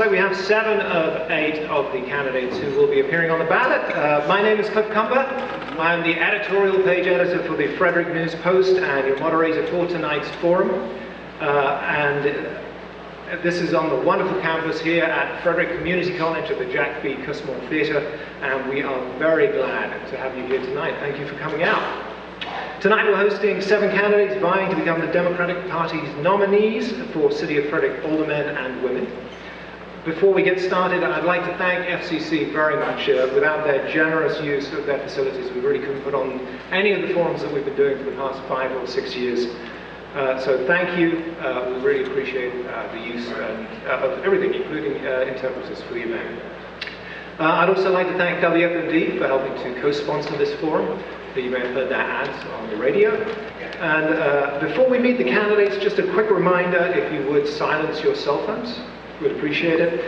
So we have 7 of 8 of the candidates who will be appearing on the ballot. My name is Cliff Cumber. I'm the editorial page editor for the Frederick News Post and your moderator for tonight's forum. This is on the wonderful campus here at Frederick Community College at the Jack B. Cussmore Theatre, and we are very glad to have you here tonight. Thank you for coming out. Tonight we're hosting 7 candidates vying to become the Democratic Party's nominees for City of Frederick Aldermen and Women. Before we get started, I'd like to thank FCC very much. Without their generous use of their facilities, we really couldn't put on any of the forums that we've been doing for the past 5 or 6 years. So thank you. We really appreciate the use of everything, including interpreters for the event. I'd also like to thank WFMD for helping to co-sponsor this forum. You may have heard their ads on the radio. And before we meet the candidates, just a quick reminder, if you would silence your cell phones. We'd appreciate it.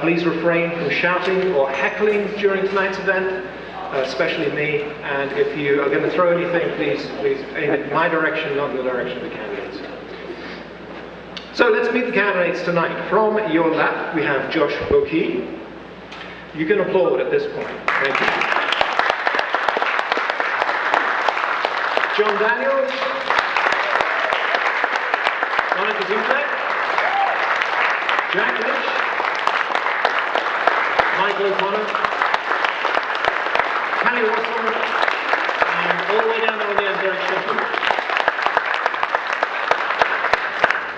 Please refrain from shouting or heckling during tonight's event, especially me. And if you are going to throw anything, please aim it my direction, not the direction of the candidates. So let's meet the candidates tonight. From your left, we have Josh Bokee. You can applaud at this point. Thank you. John Daniels. Monica Zumfleck. Jack Lynch, Michael O'Connor, Callie Russell, and all the way down there on the end, Derek Sheffield.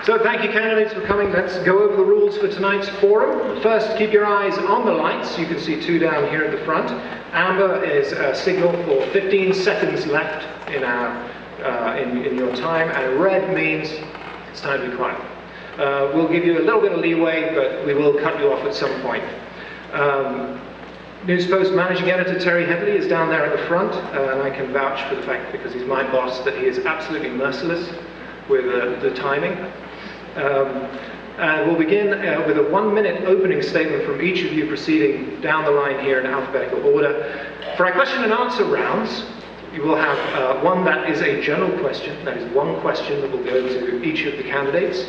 So thank you, candidates, for coming. Let's go over the rules for tonight's forum. First, keep your eyes on the lights. You can see 2 down here at the front. Amber is a signal for 15 seconds left in your time, and red means it's time to be quiet. We'll give you a little bit of leeway, but we will cut you off at some point. News Post Managing Editor Terry Headley is down there at the front, and I can vouch for the fact, because he's my boss, that he is absolutely merciless with the timing. And we'll begin with a 1-minute opening statement from each of you proceeding down the line here in alphabetical order. For our question and answer rounds, you will have one that is a general question. That is one question that will go to each of the candidates.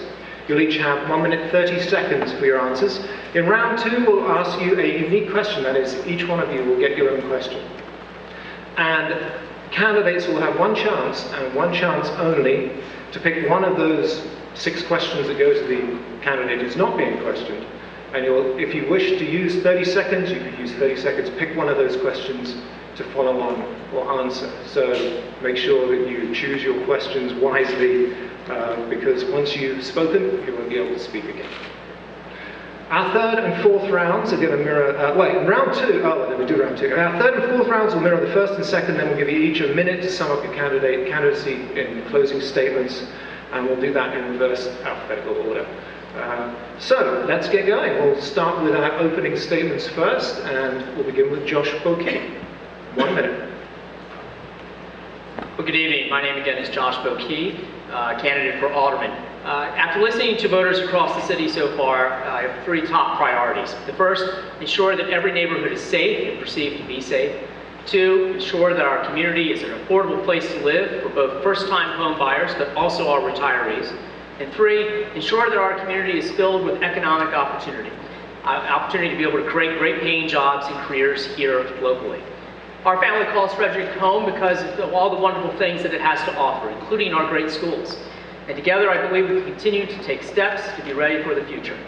You'll each have 1 minute 30 seconds for your answers. In round 2, we'll ask you a unique question. That is, each one of you will get your own question. And candidates will have one chance, and one chance only, to pick one of those 6 questions that go to the candidate who's not being questioned. And if you wish to use 30 seconds, you can use 30 seconds. Pick one of those questions to follow on or answer. So make sure that you choose your questions wisely, because once you've spoken, you won't be able to speak again. Our 3rd and 4th rounds are going to mirror, round 2, we do round 2. Our 3rd and 4th rounds will mirror the 1st and 2nd, then we'll give you each a minute to sum up your candidacy in closing statements, and we'll do that in reverse alphabetical order. So let's get going. We'll start with our opening statements first, and we'll begin with Josh Bokee. 1 minute. Well, good evening. My name again is Josh Bokee, candidate for Alderman. After listening to voters across the city so far, I have 3 top priorities. The first, ensure that every neighborhood is safe and perceived to be safe. 2, ensure that our community is an affordable place to live for both first-time home buyers, but also our retirees. And 3, ensure that our community is filled with economic opportunity. Opportunity to be able to create great paying jobs and careers here locally. Our family calls Frederick home because of all the wonderful things that it has to offer, including our great schools. And together, I believe we can continue to take steps to be ready for the future.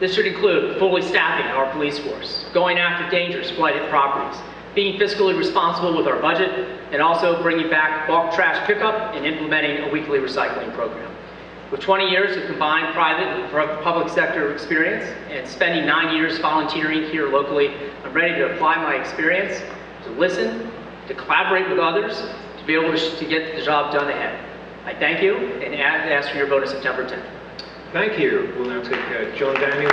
This should include fully staffing our police force, going after dangerous blighted properties, being fiscally responsible with our budget, and also bringing back bulk trash pickup and implementing a weekly recycling program. With 20 years of combined private and public sector experience and spending 9 years volunteering here locally, I'm ready to apply my experience, to listen, to collaborate with others, to be able to get the job done ahead. I thank you and ask for your vote on September 10th. Thank you. We'll now take John Daniels.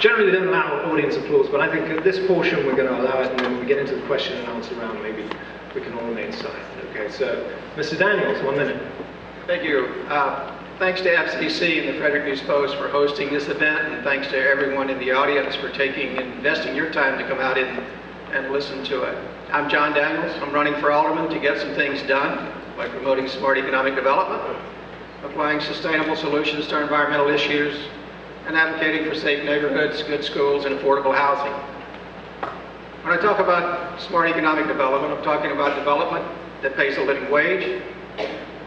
Generally, we don't allow audience applause, but I think at this portion we're going to allow it, and then when we get into the question and answer round, maybe we can all remain silent. Okay, so Mr. Daniels, 1 minute. Thank you. Thanks to FCC and the Frederick News Post for hosting this event, and thanks to everyone in the audience for investing your time to come out and listen to it. I'm John Daniels. I'm running for Alderman to get some things done by promoting smart economic development, applying sustainable solutions to environmental issues, and advocating for safe neighborhoods, good schools, and affordable housing. When I talk about smart economic development, I'm talking about development that pays a living wage,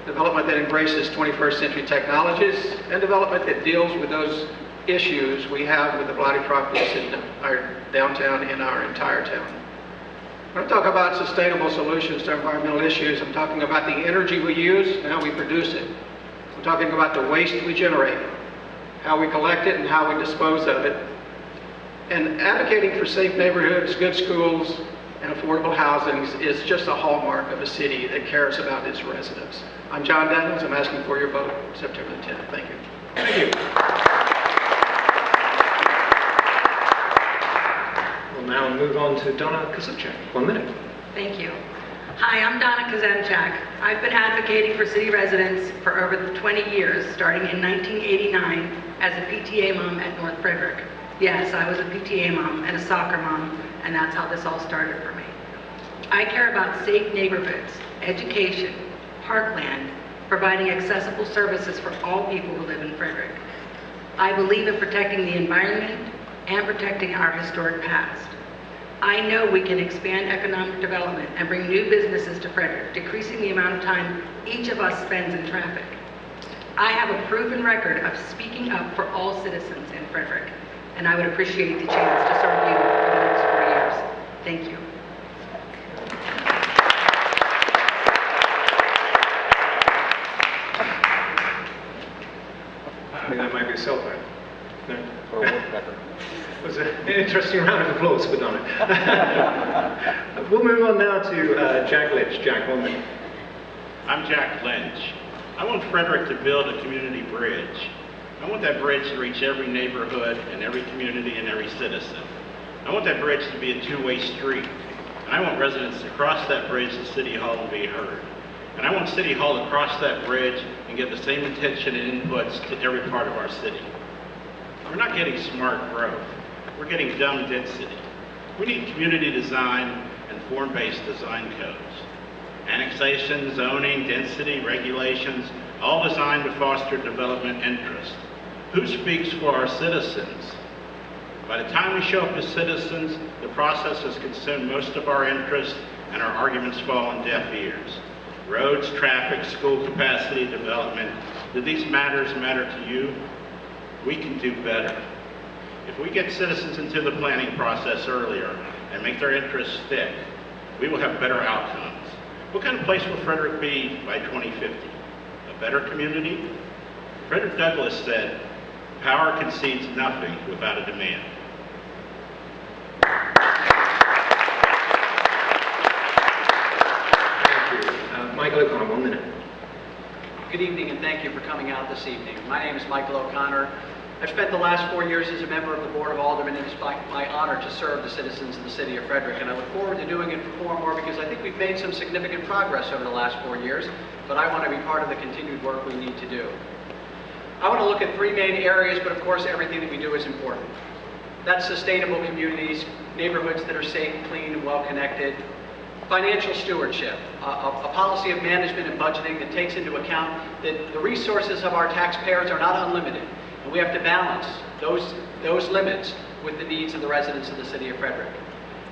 development that embraces 21st century technologies, and development that deals with those issues we have with the blighted properties in our downtown and our entire town. When I talk about sustainable solutions to environmental issues, I'm talking about the energy we use and how we produce it. I'm talking about the waste we generate, how we collect it and how we dispose of it. And advocating for safe neighborhoods, good schools, and affordable housing is just a hallmark of a city that cares about its residents. I'm John Daniels. I'm asking for your vote September the 10th. Thank you. Thank you. We'll now move on to Donna Kazemchak. 1 minute. Thank you. Hi, I'm Donna Kazemchak. I've been advocating for city residents for over 20 years, starting in 1989 as a PTA mom at North Frederick. Yes, I was a PTA mom and a soccer mom, and that's how this all started for me. I care about safe neighborhoods, education, parkland, providing accessible services for all people who live in Frederick. I believe in protecting the environment and protecting our historic past. I know we can expand economic development and bring new businesses to Frederick, decreasing the amount of time each of us spends in traffic. I have a proven record of speaking up for all citizens in Frederick, and I would appreciate the chance to serve you for the next 4 years. Thank you. I think that might be a cell phone. No? Or a woodpecker. It was an interesting round of applause for Donna. We'll move on now to Jack Lynch. Jack, 1 minute. I'm Jack Lynch. I want Frederick to build a community bridge. I want that bridge to reach every neighborhood and every community and every citizen. I want that bridge to be a two-way street. And I want residents to cross that bridge to City Hall and be heard. And I want City Hall to cross that bridge and get the same attention and inputs to every part of our city. We're not getting smart growth. We're getting dumb density. We need community design and form-based design codes. Annexation, zoning, density, regulations, all designed to foster development interest. Who speaks for our citizens? By the time we show up as citizens, the process has consumed most of our interest and our arguments fall on deaf ears. Roads, traffic, school capacity, development. Do these matters matter to you? We can do better. If we get citizens into the planning process earlier and make their interests stick, we will have better outcomes. What kind of place will Frederick be by 2050? A better community? Frederick Douglass said, "Power concedes nothing without a demand." Thank you. Michael O'Connor, 1 minute. Good evening and thank you for coming out this evening. My name is Michael O'Connor. I've spent the last 4 years as a member of the Board of Aldermen, and it's my honor to serve the citizens of the city of Frederick. And I look forward to doing it for 4 more because I think we've made some significant progress over the last 4 years, but I want to be part of the continued work we need to do. I want to look at 3 main areas, but of course everything that we do is important. That's sustainable communities, neighborhoods that are safe, clean, and well-connected. Financial stewardship, a policy of management and budgeting that takes into account that the resources of our taxpayers are not unlimited. And we have to balance those limits with the needs of the residents of the city of Frederick.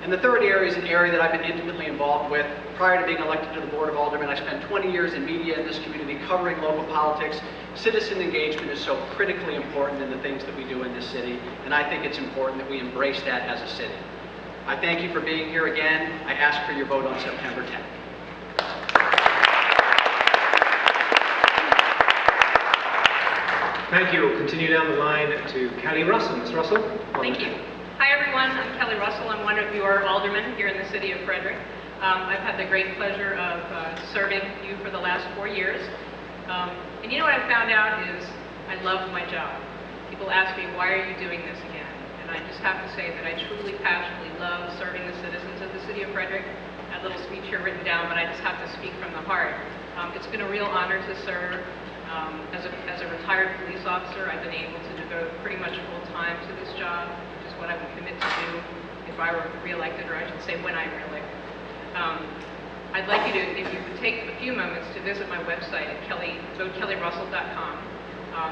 And the third area is an area that I've been intimately involved with. Prior to being elected to the Board of Aldermen, I spent 20 years in media in this community covering local politics. Citizen engagement is so critically important in the things that we do in this city, and I think it's important that we embrace that as a city. I thank you for being here again. I ask for your vote on September 10th. Thank you. We'll continue down the line to Kelly Russell. Ms. Russell? Thank you. Hi, everyone. I'm Kelly Russell. I'm one of your aldermen here in the city of Frederick. I've had the great pleasure of serving you for the last 4 years. And you know what I found out is I love my job. People ask me, why are you doing this again? And I just have to say that I truly, passionately love serving the citizens of the city of Frederick. I have a little speech here written down, but I just have to speak from the heart. It's been a real honor to serve. As a retired police officer, I've been able to devote pretty much full time to this job, which is what I would commit to do if I were reelected, or I should say when I'm reelected. I'd like you to, if you would take a few moments to visit my website at votekellyrussell.com.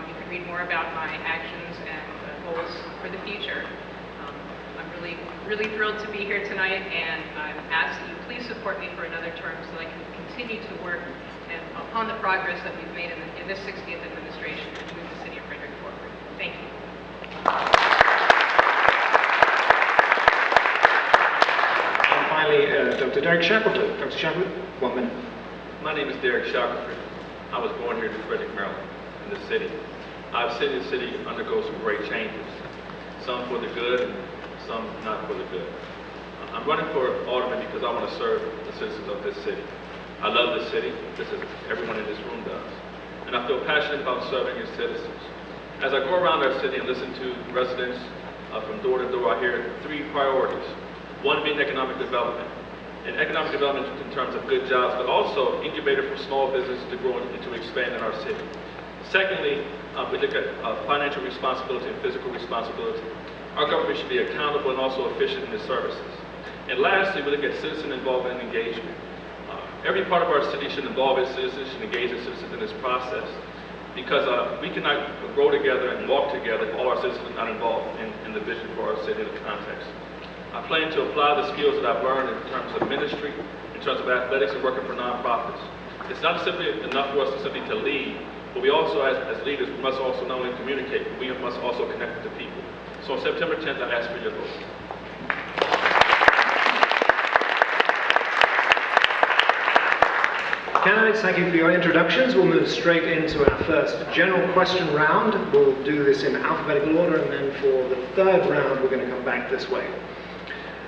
You can read more about my actions and goals for the future. I'm really thrilled to be here tonight, and I'm asking you please support me for another term so that I can continue to work upon the progress that we've made in this 60th administration and move the city of Frederick forward. Thank you. And finally, Dr. Derek Shackleton. Dr. Shackleton, 1 minute. My name is Derek Shackleton. I was born here in Frederick, Maryland, in the city. I've seen the city undergo some great changes, some for the good, and some not for the good. I'm running for alderman because I want to serve the citizens of this city. I love this city, just as everyone in this room does. And I feel passionate about serving its citizens. As I go around our city and listen to residents from door to door, I hear 3 priorities. One being economic development. And economic development in terms of good jobs, but also incubator for small businesses to grow and to expand in our city. Secondly, we look at financial responsibility and physical responsibility. Our government should be accountable and also efficient in its services. And lastly, we look at citizen involvement and engagement. Every part of our city should involve its citizens, should engage its citizens in this process, because we cannot grow together and walk together if all our citizens are not involved in the vision for our city and the context. I plan to apply the skills that I've learned in terms of ministry, in terms of athletics and working for nonprofits. It's not simply enough for us to simply lead, but we also, as leaders, we must also not only communicate, but we must also connect with the people. So on September 10th, I ask for your vote. Candidates, thank you for your introductions. We'll move straight into our first general question round. We'll do this in alphabetical order, and then for the third round, we're going to come back this way.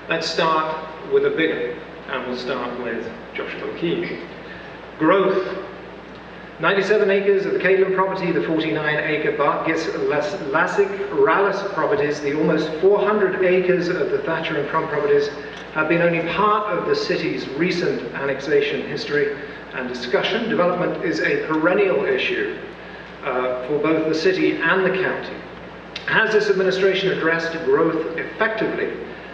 Let's start with a big one, and we'll start with Joshua Key. Growth. 97 acres of the Caidlin property, the 49-acre Bartgis-Lassick-Rallis properties, the almost 400 acres of the Thatcher and Crump properties have been only part of the city's recent annexation history and discussion. Development is a perennial issue for both the city and the county. Has this administration addressed growth effectively?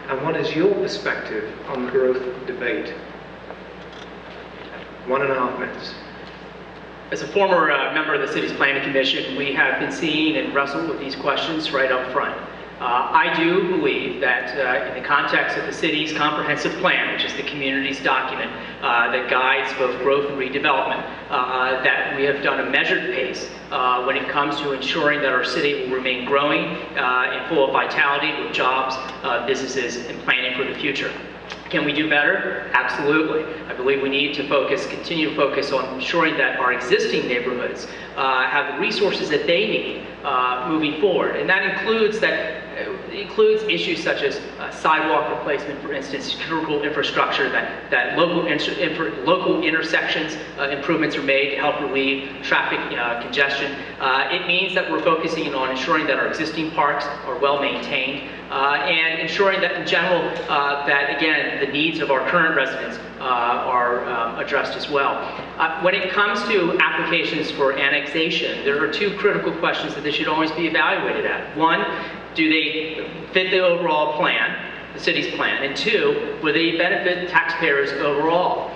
And what is your perspective on the growth debate? 1.5 minutes. As a former member of the city's planning commission, we have been seeing and wrestled with these questions right up front. I do believe that in the context of the city's comprehensive plan, which is the community's document that guides both growth and redevelopment, that we have done a measured pace when it comes to ensuring that our city will remain growing and full of vitality with jobs, businesses, and planning for the future. Can we do better? Absolutely. I believe we need to continue to focus on ensuring that our existing neighborhoods have the resources that they need moving forward. And that includes issues such as sidewalk replacement, for instance, critical infrastructure, that local intersections improvements are made to help relieve traffic congestion. It means that we're focusing on ensuring that our existing parks are well maintained and ensuring that in general that, again, the needs of our current residents are addressed as well. When it comes to applications for annexation, there are 2 critical questions that they should always be evaluated at. 1, do they fit the overall plan, the city's plan? And 2, will they benefit taxpayers overall?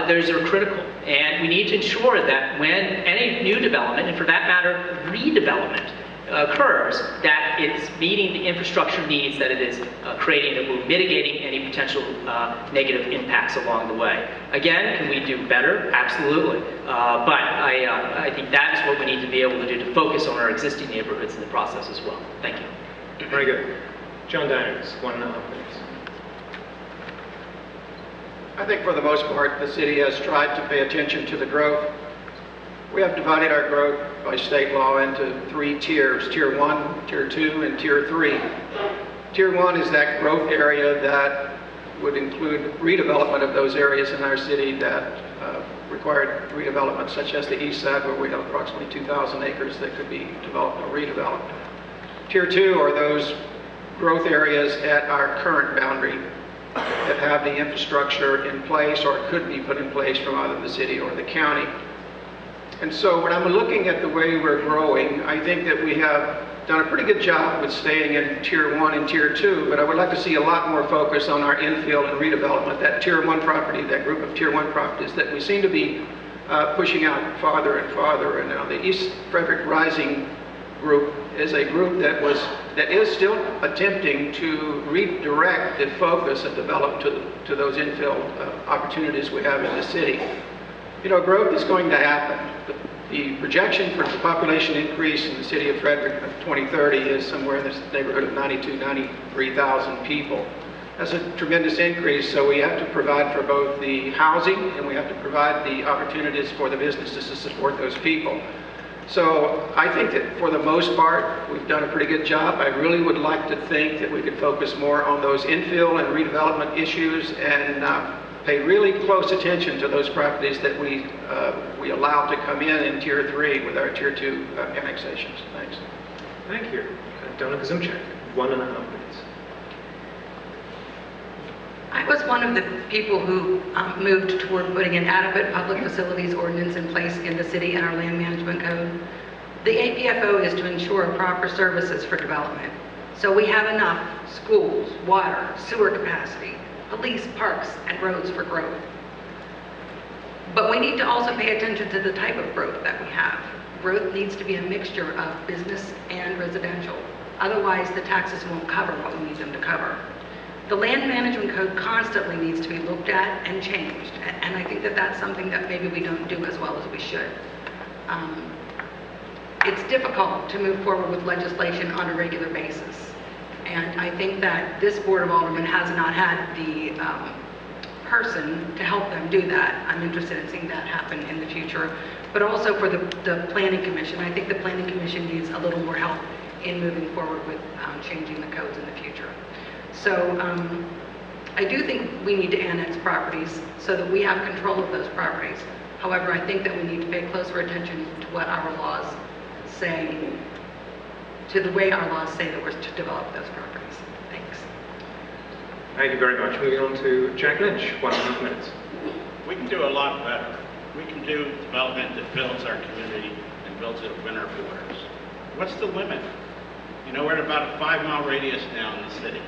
Those are critical. And we need to ensure that when any new development, and for that matter, redevelopment, occurs, that it's meeting the infrastructure needs that it is creating, that we're mitigating any potential negative impacts along the way. Again, can we do better? Absolutely. But I think that is what we need to be able to do, to focus on our existing neighborhoods in the process as well. Thank you. Very good. John Daniels, 1.5 minutes. I think for the most part, the city has tried to pay attention to the growth. We have divided our growth by state law into 3 tiers, Tier 1, Tier 2, and Tier 3. Tier 1 is that growth area that would include redevelopment of those areas in our city that required redevelopment, such as the east side, where we have approximately 2,000 acres that could be developed or redeveloped. Tier 2 are those growth areas at our current boundary that have the infrastructure in place or could be put in place from either the city or the county. And so when I'm looking at the way we're growing, I think that we have done a pretty good job with staying in Tier 1 and Tier 2, but I would like to see a lot more focus on our infill and redevelopment, that Tier 1 property, that group of Tier 1 properties that we seem to be pushing out farther and farther. And now the East Frederick Rising group is a group that is still attempting to redirect the focus of development to those infill opportunities we have in the city. You know, growth is going to happen. The projection for the population increase in the city of Frederick of 2030 is somewhere in this neighborhood of 93,000 people. That's a tremendous increase, so we have to provide for both the housing and we have to provide the opportunities for the businesses to support those people. So I think that for the most part, we've done a pretty good job. I really would like to think that we could focus more on those infill and redevelopment issues and pay really close attention to those properties that we allow to come in Tier 3 with our Tier 2 annexations. Thanks. Thank you. Donna Kazumchak, 1.5 minutes. I was one of the people who moved toward putting an adequate public facilities ordinance in place in the city and our land management code. The APFO is to ensure proper services for development. So we have enough schools, water, sewer capacity, police, parks, and roads for growth. But we need to also pay attention to the type of growth that we have. Growth needs to be a mixture of business and residential. Otherwise, the taxes won't cover what we need them to cover. The land management code constantly needs to be looked at and changed, and I think that that's something that maybe we don't do as well as we should. It's difficult to move forward with legislation on a regular basis, and I think that this Board of Aldermen has not had the person to help them do that. I'm interested in seeing that happen in the future, but also for the Planning Commission. I think the Planning Commission needs a little more help in moving forward with changing the codes in the future. So I do think we need to annex properties so that we have control of those properties. However, I think that we need to pay closer attention to what our laws say, to the way our laws say that we're to develop those properties. Thanks. Thank you very much. Moving on to Jack Lynch, 1.5 minutes. We can do a lot better. We can do development that builds our community and builds it within our borders. What's the limit? You know, we're at about a 5-mile radius now in the city.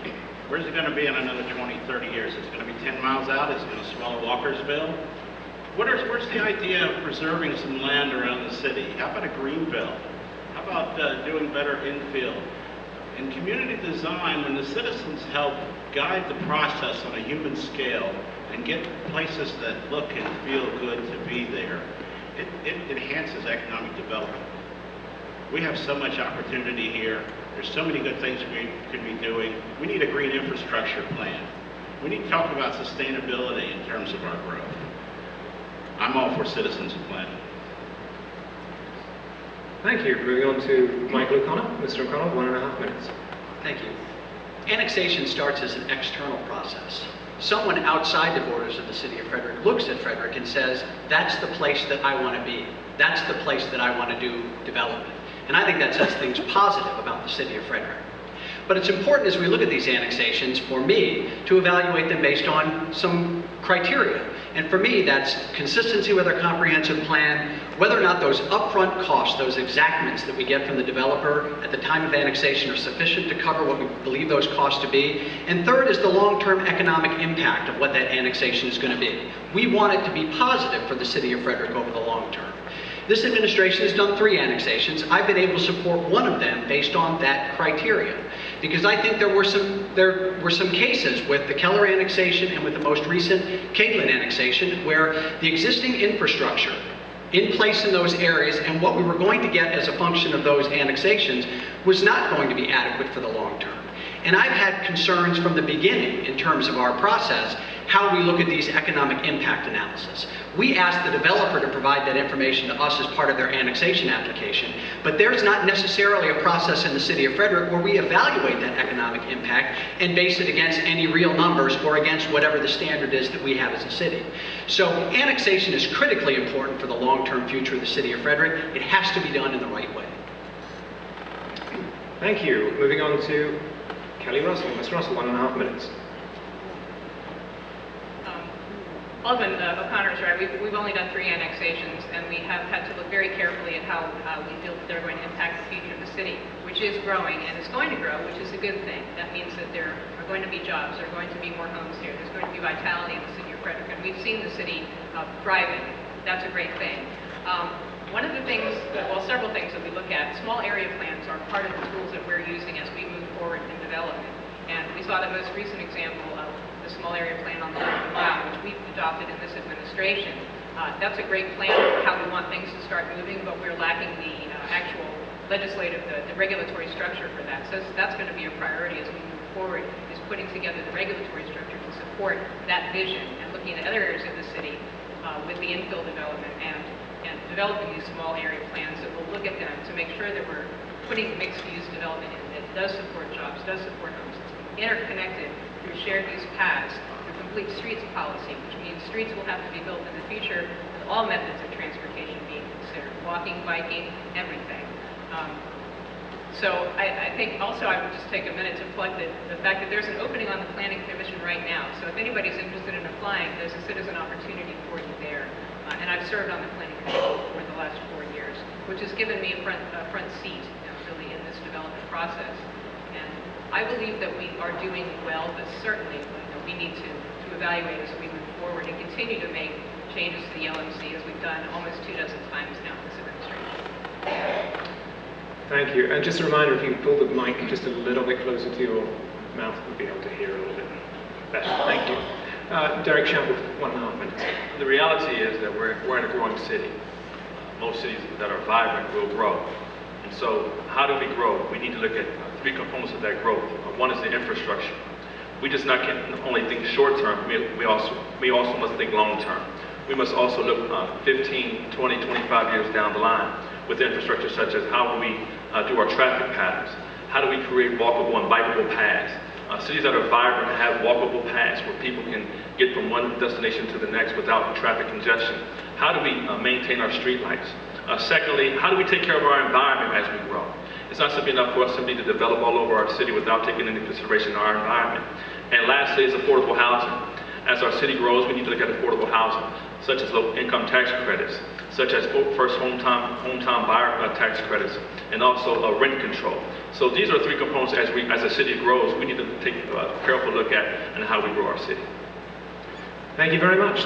Where's it going to be in another 20, 30 years? It's going to be 10 miles out? It's going to swallow Walkersville? Where's the idea of preserving some land around the city? How about a green belt? How about doing better infill? In community design, when the citizens help guide the process on a human scale and get places that look and feel good to be there, it enhances economic development. We have so much opportunity here. There's so many good things we could be doing. We need a green infrastructure plan. We need to talk about sustainability in terms of our growth. I'm all for citizens planning. Thank you. Moving on to Michael O'Connor. Mr. O'Connor, 1.5 minutes. Thank you. Annexation starts as an external process. Someone outside the borders of the city of Frederick looks at Frederick and says, that's the place that I want to be. That's the place that I want to do development. And I think that says things positive about the city of Frederick. But it's important as we look at these annexations, for me, to evaluate them based on some criteria. And for me, that's consistency with our comprehensive plan, whether or not those upfront costs, those exactments that we get from the developer at the time of annexation are sufficient to cover what we believe those costs to be. And third is the long-term economic impact of what that annexation is going to be. We want it to be positive for the city of Frederick over the long term. This administration has done 3 annexations. I've been able to support one of them based on that criteria, because I think there were some cases with the Keller annexation and with the most recent Caitlin annexation where the existing infrastructure in place in those areas and what we were going to get as a function of those annexations was not going to be adequate for the long term. And I've had concerns from the beginning in terms of our process, how we look at these economic impact analysis. We asked the developer to provide that information to us as part of their annexation application, but there's not necessarily a process in the city of Frederick where we evaluate that economic impact and base it against any real numbers or against whatever the standard is that we have as a city. So annexation is critically important for the long-term future of the city of Frederick. It has to be done in the right way. Thank you. Moving on to Kelly Russell. Ms. Russell, 1.5 minutes. Alderman O'Connor is right. We've only done 3 annexations, and we have had to look very carefully at how we feel that they're going to impact the future of the city, which is growing and is going to grow, which is a good thing. That means that there are going to be jobs, there are going to be more homes here, there's going to be vitality in the city of Frederick, and we've seen the city thriving. That's a great thing. One of the things, well, several things that we look at, small area plans are part of the tools that we're using as we move forward in development. And we saw the most recent example of the small area plan on the Oregon Mile, which we've adopted in this administration. That's a great plan for how we want things to start moving, but we're lacking the actual legislative, the regulatory structure for that. So that's going to be a priority as we move forward, is putting together the regulatory structure to support that vision and looking at other areas of the city with the infill development and developing these small area plans that will look at them to make sure that we're putting mixed-use development in that does support jobs, does support homes, interconnected through shared use paths, through complete streets policy, which means streets will have to be built in the future with all methods of transportation being considered, walking, biking, everything. So I think also I would just take a minute to plug the fact that there's an opening on the Planning Commission right now. So if anybody's interested in applying, there's a citizen opportunity for you there. And I've served on the Planning Commission for the last 4 years, which has given me a front seat, really, in this development process. And I believe that we are doing well, but certainly we need to evaluate as we move forward and continue to make changes to the LMC as we've done almost 24 times now in this administration. Thank you. And just a reminder, if you can pull the mic just a little bit closer to your mouth, we'll be able to hear a little bit better. Thank you. Derek Shamble, 1.5 minutes. The reality is that we're in a growing city. Most cities that are vibrant will grow. And so how do we grow? We need to look at 3 components of that growth. One is the infrastructure. We just not can only think short term, we also must think long term. We must also look 15, 20, 25 years down the line with infrastructure such as how do we do our traffic patterns? How do we create walkable and bikeable paths? Cities that are vibrant have walkable paths where people can get from one destination to the next without traffic congestion. How do we maintain our streetlights? Secondly, how do we take care of our environment as we grow? It's not simply enough for us simply to develop all over our city without taking into consideration our environment. And lastly is affordable housing. As our city grows, we need to look at affordable housing, such as low income tax credits, such as first hometown buyer tax credits, and also rent control. So these are 3 components as a city grows, we need to take a careful look at and how we grow our city. Thank you very much.